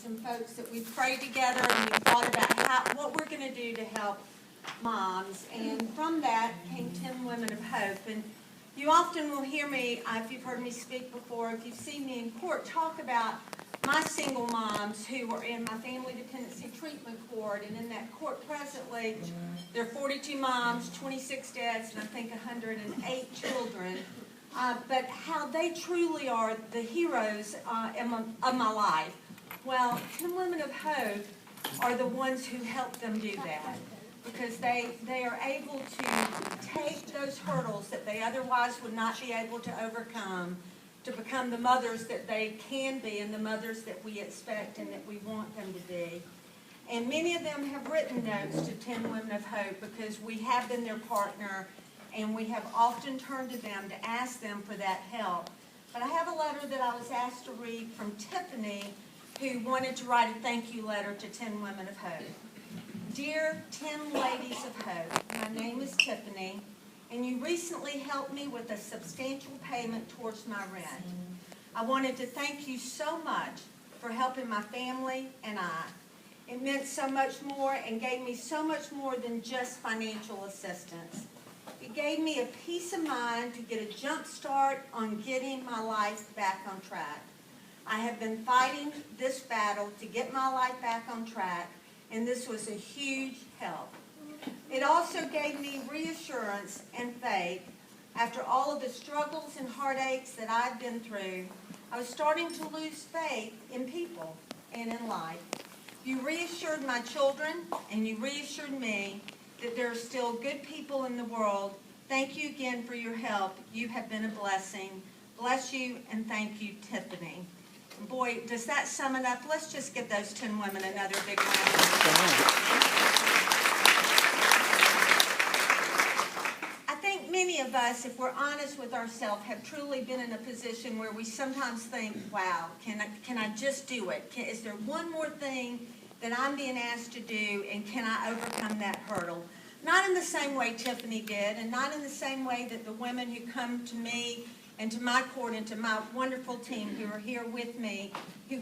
some folks that we prayed together and we thought about what we're going to do to help moms. And from that came 10 Women of Hope. And you often will hear me, if you've heard me speak before, if you've seen me in court, talk about my single moms who are in my family dependency treatment court. And in that court presently, there are 42 moms, 26 dads, and I think 108 children. But how they truly are the heroes of my life. Well, 10 Women of Hope are the ones who help them do that, because they are able to take those hurdles that they otherwise would not be able to overcome to become the mothers that they can be and the mothers that we expect and that we want them to be. And many of them have written notes to 10 Women of Hope because we have been their partner and we have often turned to them to ask them for that help. But I have a letter that I was asked to read from Tiffany, who wanted to write a thank you letter to 10 Women of Hope. Dear 10 Ladies of Hope, my name is Tiffany, and you recently helped me with a substantial payment towards my rent. I wanted to thank you so much for helping my family and I. It meant so much more and gave me so much more than just financial assistance. It gave me a peace of mind to get a jump start on getting my life back on track. I have been fighting this battle to get my life back on track, and this was a huge help. It also gave me reassurance and faith. After all of the struggles and heartaches that I'd been through, I was starting to lose faith in people and in life. You reassured my children, and you reassured me that there are still good people in the world. Thank you again for your help. You have been a blessing. Bless you, and thank you, Tiffany. Boy, does that sum it up? Let's just give those 10 women another big round. I think many of us, if we're honest with ourselves, have truly been in a position where we sometimes think, wow, can I just do it? Is there one more thing that I'm being asked to do, and can I overcome that hurdle? Not in the same way Tiffany did, and not in the same way that the women who come to me and to my court and to my wonderful team who are here with me, who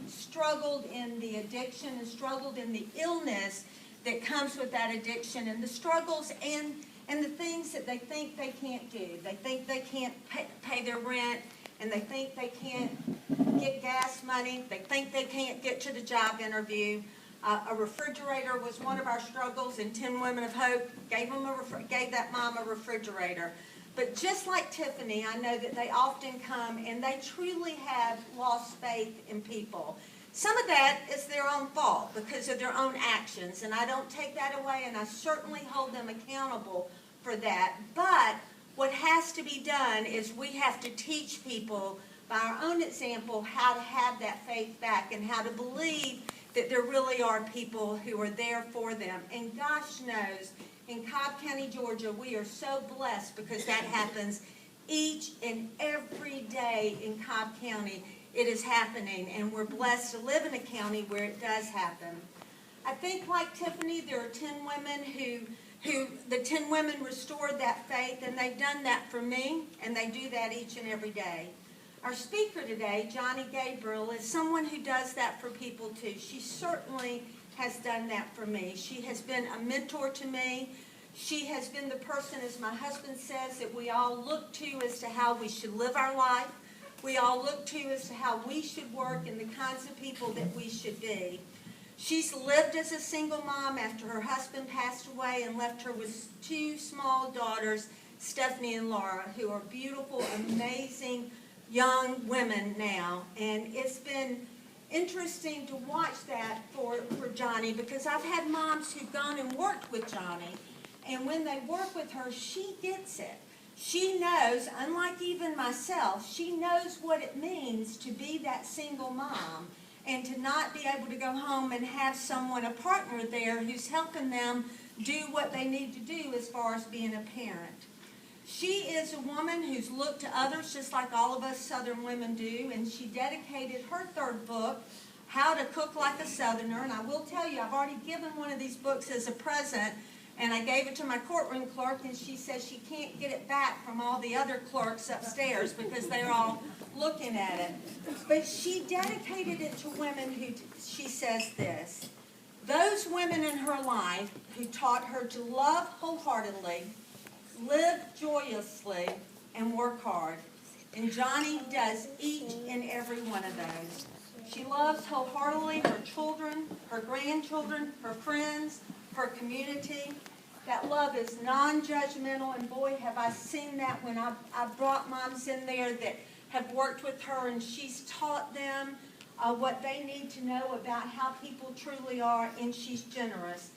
struggled in the addiction and struggled in the illness that comes with that addiction, and the struggles and the things that they think they can't do. They think they can't pay their rent, and they think they can't get gas money. They think they can't get to the job interview. A refrigerator was one of our struggles, and 10 Women of Hope gave that mom a refrigerator. But just like Tiffany, I know that they often come and they truly have lost faith in people. Some of that is their own fault because of their own actions, and I don't take that away, and I certainly hold them accountable for that. But what has to be done is we have to teach people by our own example how to have that faith back and how to believe that there really are people who are there for them. And gosh knows, in Cobb County, Georgia, we are so blessed because that happens each and every day in Cobb County. It is happening, and we're blessed to live in a county where it does happen. I think, like Tiffany, there are 10 women the 10 women restored that faith, and they've done that for me, and they do that each and every day. Our speaker today, Johnny Gabriel, is someone who does that for people too. She certainly has done that for me. She has been a mentor to me. She has been the person, as my husband says, that we all look to as to how we should live our life. We all look to as to how we should work and the kinds of people that we should be. She's lived as a single mom after her husband passed away and left her with 2 small daughters, Stephanie and Laura, who are beautiful, amazing young women now. And it's been interesting to watch that for Johnny, because I've had moms who've gone and worked with Johnny, and when they work with her, she gets it. She knows, unlike even myself, she knows what it means to be that single mom and to not be able to go home and have someone, a partner there, who's helping them do what they need to do as far as being a parent. She is a woman who's looked to others just like all of us Southern women do, and she dedicated her 3rd book, How to Cook Like a Southerner, and I will tell you, I've already given one of these books as a present And I gave it to my courtroom clerk, and she says she can't get it back from all the other clerks upstairs because they're all looking at it. But she dedicated it to women who, she says this, those women in her life who taught her to love wholeheartedly, live joyously, and work hard. And Johnny does each and every one of those. She loves wholeheartedly her children, her grandchildren, her friends, her community. That love is non-judgmental, and boy, have I seen that when I brought moms in there that have worked with her, and she's taught them what they need to know about how people truly are, and she's generous.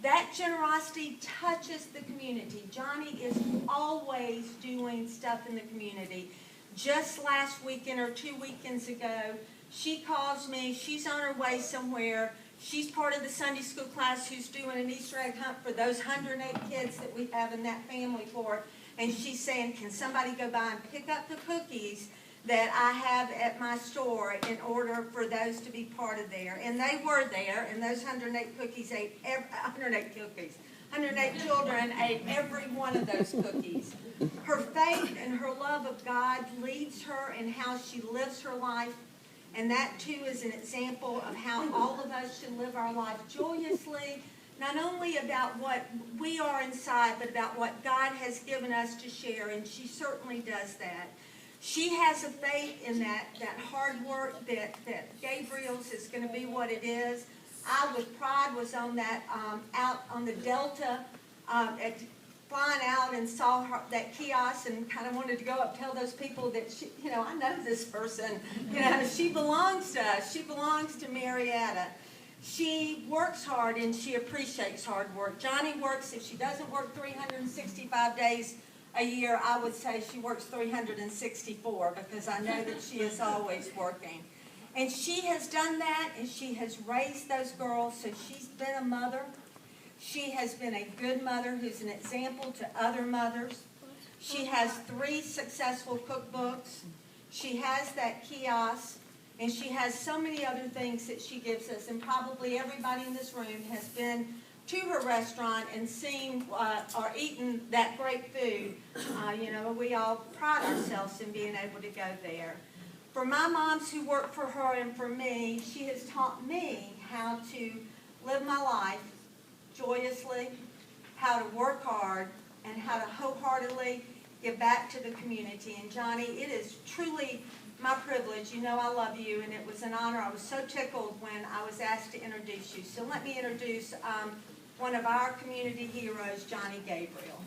That generosity touches the community. Johnny is always doing stuff in the community. Just last weekend or 2 weekends ago, she calls me. She's on her way somewhere. She's part of the Sunday school class who's doing an Easter egg hunt for those 108 kids that we have in that family for. And she's saying, can somebody go by and pick up the cookies that I have at my store in order for those to be part of there. And they were there, and those 108 cookies ate 108 children ate every one of those cookies. Her faith and her love of God leads her in how she lives her life. And that, too, is an example of how all of us should live our life joyously, not only about what we are inside, but about what God has given us to share, and she certainly does that. She has a faith in that hard work that Gabriel's is going to be what it is. I, with pride, was on that out on the Delta, flying out and saw her, that kiosk, and kind of wanted to go up and tell those people that she, I know this person. She belongs to us. She belongs to Marietta. She works hard and she appreciates hard work. Johnny works, if she doesn't work 365 days a year, I would say she works 364 because I know that she is always working. And she has done that, and she has raised those girls, so she's been a mother. She has been a good mother who's an example to other mothers. She has 3 successful cookbooks. She has that kiosk, and she has so many other things that she gives us. And probably everybody in this room has been to her restaurant and seen or eaten that great food. We all pride ourselves in being able to go there. For my moms who work for her and for me, she has taught me how to live my life joyously, how to work hard, and how to wholeheartedly give back to the community. And Johnny, it is truly my privilege. I love you, and it was an honor. I was so tickled when I was asked to introduce you. So let me introduce one of our community heroes, Johnny Gabriel.